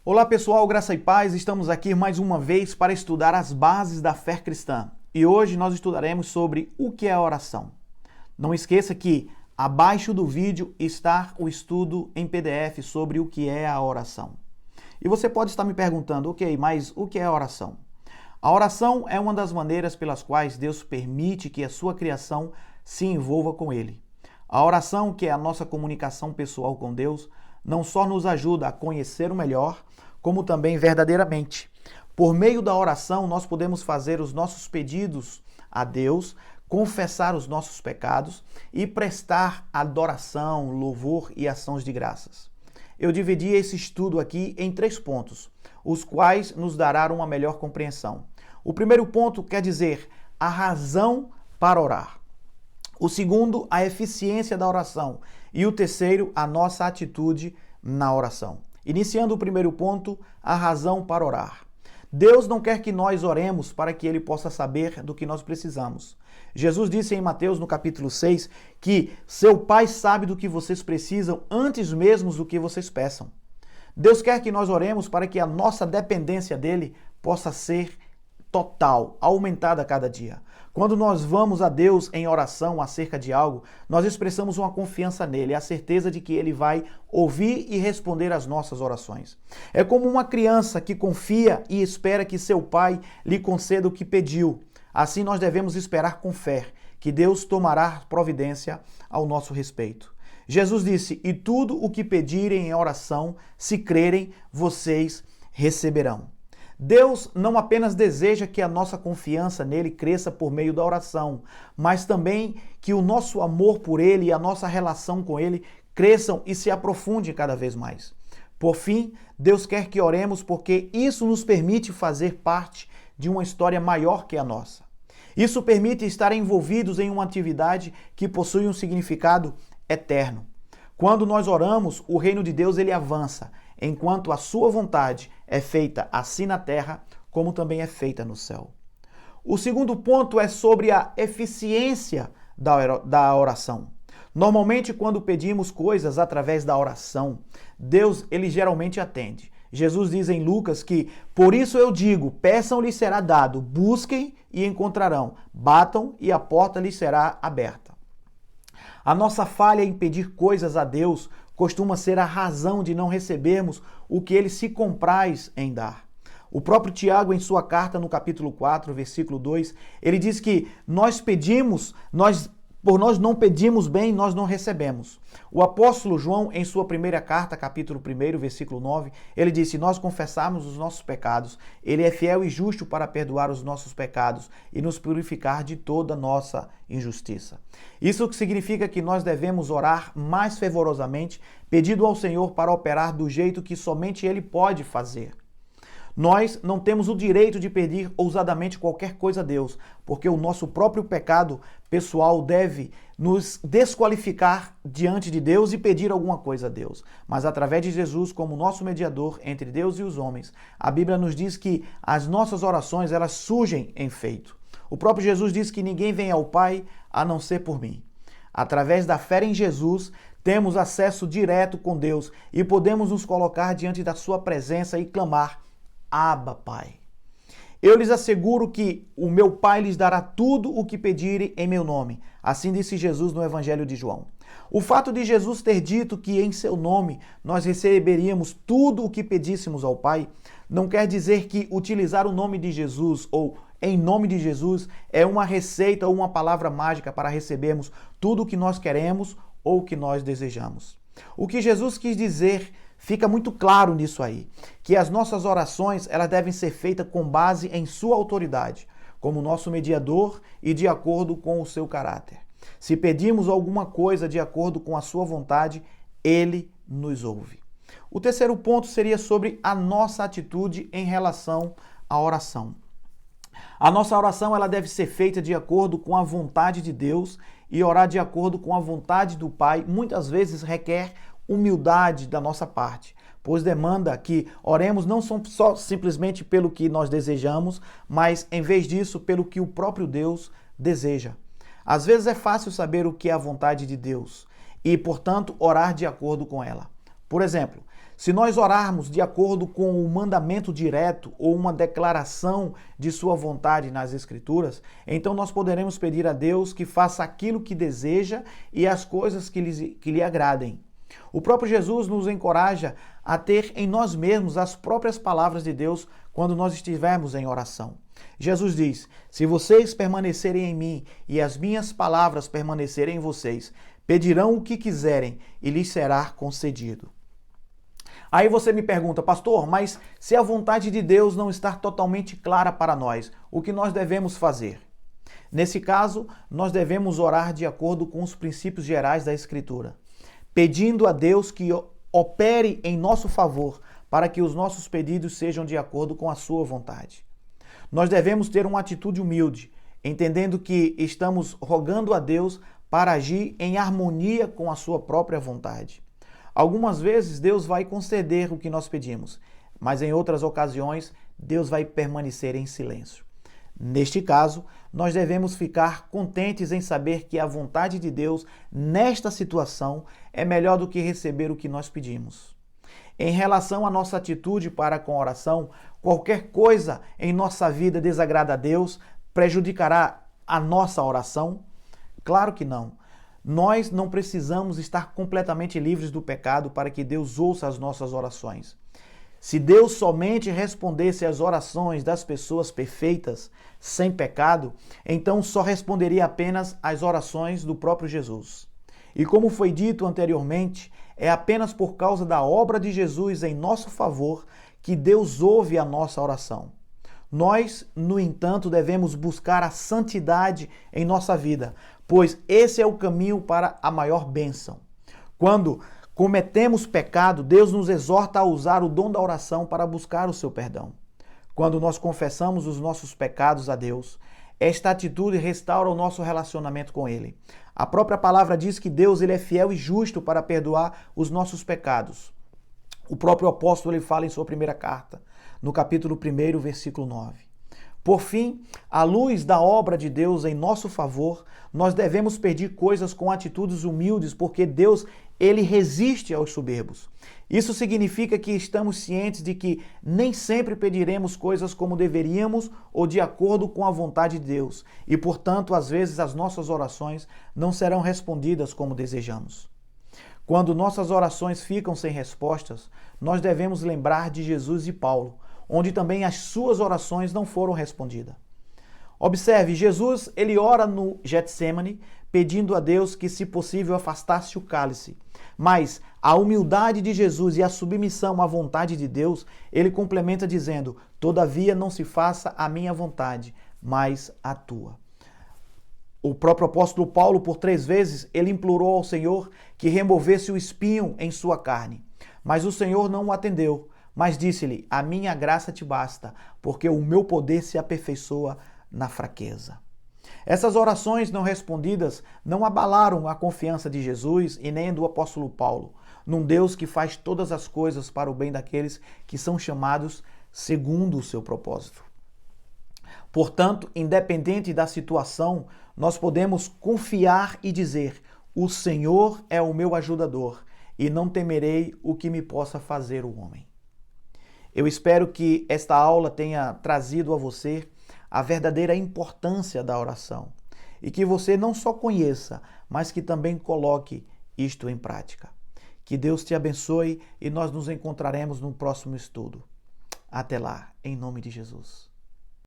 Olá pessoal, graça e paz, estamos aqui mais uma vez para estudar as bases da fé cristã. E hoje nós estudaremos sobre o que é a oração. Não esqueça que abaixo do vídeo está o estudo em PDF sobre o que é a oração. E você pode estar me perguntando, ok, mas o que é a oração? A oração é uma das maneiras pelas quais Deus permite que a sua criação se envolva com Ele. A oração, que é a nossa comunicação pessoal com Deus, não só nos ajuda a conhecer o melhor, como também verdadeiramente. Por meio da oração, nós podemos fazer os nossos pedidos a Deus, confessar os nossos pecados e prestar adoração, louvor e ações de graças. Eu dividi esse estudo aqui em 3 pontos, os quais nos darão uma melhor compreensão. O primeiro ponto quer dizer a razão para orar. O segundo, a eficiência da oração. E o terceiro, a nossa atitude na oração. Iniciando o primeiro ponto, a razão para orar. Deus não quer que nós oremos para que Ele possa saber do que nós precisamos. Jesus disse em Mateus, no capítulo 6, que seu Pai sabe do que vocês precisam antes mesmo do que vocês peçam. Deus quer que nós oremos para que a nossa dependência dEle possa ser total, aumentada a cada dia. Quando nós vamos a Deus em oração acerca de algo, nós expressamos uma confiança nele, a certeza de que ele vai ouvir e responder às nossas orações. É como uma criança que confia e espera que seu pai lhe conceda o que pediu. Assim nós devemos esperar com fé que Deus tomará providência ao nosso respeito. Jesus disse: "E tudo o que pedirem em oração, se crerem, vocês receberão." Deus não apenas deseja que a nossa confiança nele cresça por meio da oração, mas também que o nosso amor por ele e a nossa relação com ele cresçam e se aprofundem cada vez mais. Por fim, Deus quer que oremos porque isso nos permite fazer parte de uma história maior que a nossa. Isso permite estar envolvidos em uma atividade que possui um significado eterno. Quando nós oramos, o reino de Deus ele avança, enquanto a sua vontade é feita assim na terra, como também é feita no céu. O segundo ponto é sobre a eficiência da oração. Normalmente, quando pedimos coisas através da oração, Deus ele geralmente atende. Jesus diz em Lucas que, por isso eu digo, peçam lhes será dado, busquem e encontrarão, batam e a porta lhes será aberta. A nossa falha em pedir coisas a Deus costuma ser a razão de não recebermos o que ele se compraz em dar. O próprio Tiago, em sua carta, no capítulo 4, versículo 2, ele diz que por nós não pedimos bem, nós não recebemos. O apóstolo João, em sua primeira carta, capítulo 1, versículo 9, ele disse: "Se nós confessarmos os nossos pecados, ele é fiel e justo para perdoar os nossos pecados e nos purificar de toda nossa injustiça." Isso significa que nós devemos orar mais fervorosamente, pedindo ao Senhor para operar do jeito que somente Ele pode fazer. Nós não temos o direito de pedir ousadamente qualquer coisa a Deus, porque o nosso próprio pecado pessoal deve nos desqualificar diante de Deus e pedir alguma coisa a Deus. Mas através de Jesus como nosso mediador entre Deus e os homens, a Bíblia nos diz que as nossas orações elas surgem em feito. O próprio Jesus diz que ninguém vem ao Pai a não ser por mim. Através da fé em Jesus, temos acesso direto com Deus e podemos nos colocar diante da sua presença e clamar: "Abba, Pai." Eu lhes asseguro que o meu Pai lhes dará tudo o que pedirem em meu nome. Assim disse Jesus no Evangelho de João. O fato de Jesus ter dito que em seu nome nós receberíamos tudo o que pedíssemos ao Pai, não quer dizer que utilizar o nome de Jesus ou em nome de Jesus é uma receita ou uma palavra mágica para recebermos tudo o que nós queremos ou o que nós desejamos. O que Jesus quis dizer fica muito claro nisso aí, que as nossas orações elas devem ser feitas com base em sua autoridade, como nosso mediador e de acordo com o seu caráter. Se pedimos alguma coisa de acordo com a sua vontade, ele nos ouve. O terceiro ponto seria sobre a nossa atitude em relação à oração. A nossa oração ela deve ser feita de acordo com a vontade de Deus e orar de acordo com a vontade do Pai muitas vezes requer humildade da nossa parte, pois demanda que oremos não só simplesmente pelo que nós desejamos, mas em vez disso pelo que o próprio Deus deseja. Às vezes é fácil saber o que é a vontade de Deus e, portanto, orar de acordo com ela. Por exemplo, Se nós orarmos de acordo com o mandamento direto ou uma declaração de sua vontade nas Escrituras, então nós poderemos pedir a Deus que faça aquilo que deseja e as coisas que lhe agradem. O próprio Jesus nos encoraja a ter em nós mesmos as próprias palavras de Deus quando nós estivermos em oração. Jesus diz: se vocês permanecerem em mim e as minhas palavras permanecerem em vocês, pedirão o que quiserem e lhes será concedido. Aí você me pergunta, pastor, mas se a vontade de Deus não está totalmente clara para nós, o que nós devemos fazer? Nesse caso, nós devemos orar de acordo com os princípios gerais da Escritura, pedindo a Deus que opere em nosso favor para que os nossos pedidos sejam de acordo com a sua vontade. Nós devemos ter uma atitude humilde, entendendo que estamos rogando a Deus para agir em harmonia com a sua própria vontade. Algumas vezes Deus vai conceder o que nós pedimos, mas em outras ocasiões Deus vai permanecer em silêncio. Neste caso, nós devemos ficar contentes em saber que a vontade de Deus nesta situação é melhor do que receber o que nós pedimos. Em relação à nossa atitude para com a oração, qualquer coisa em nossa vida desagrada a Deus, prejudicará a nossa oração? Claro que não. Nós não precisamos estar completamente livres do pecado para que Deus ouça as nossas orações. Se Deus somente respondesse às orações das pessoas perfeitas, sem pecado, então só responderia apenas às orações do próprio Jesus. E como foi dito anteriormente, é apenas por causa da obra de Jesus em nosso favor que Deus ouve a nossa oração. Nós, no entanto, devemos buscar a santidade em nossa vida, pois esse é o caminho para a maior bênção. Quando cometemos pecado, Deus nos exorta a usar o dom da oração para buscar o seu perdão. Quando nós confessamos os nossos pecados a Deus, esta atitude restaura o nosso relacionamento com Ele. A própria palavra diz que Deus ele é fiel e justo para perdoar os nossos pecados. O próprio apóstolo ele fala em sua primeira carta, no capítulo 1, versículo 9. Por fim, à luz da obra de Deus em nosso favor, nós devemos pedir coisas com atitudes humildes, porque Deus, ele resiste aos soberbos. Isso significa que estamos cientes de que nem sempre pediremos coisas como deveríamos ou de acordo com a vontade de Deus, e, portanto, às vezes as nossas orações não serão respondidas como desejamos. Quando nossas orações ficam sem respostas, nós devemos lembrar de Jesus e Paulo, onde também as suas orações não foram respondidas. Observe, Jesus ele ora no Getsêmani, pedindo a Deus que, se possível, afastasse o cálice. Mas a humildade de Jesus e a submissão à vontade de Deus, ele complementa dizendo: todavia não se faça a minha vontade, mas a tua. O próprio apóstolo Paulo, por 3 vezes, ele implorou ao Senhor que removesse o espinho em sua carne. Mas o Senhor não o atendeu, mas disse-lhe: a minha graça te basta, porque o meu poder se aperfeiçoa na fraqueza. Essas orações não respondidas não abalaram a confiança de Jesus e nem do apóstolo Paulo, num Deus que faz todas as coisas para o bem daqueles que são chamados segundo o seu propósito. Portanto, independente da situação, nós podemos confiar e dizer: o Senhor é o meu ajudador, e não temerei o que me possa fazer o homem. Eu espero que esta aula tenha trazido a você a verdadeira importância da oração e que você não só conheça, mas que também coloque isto em prática. Que Deus te abençoe e nós nos encontraremos no próximo estudo. Até lá, em nome de Jesus.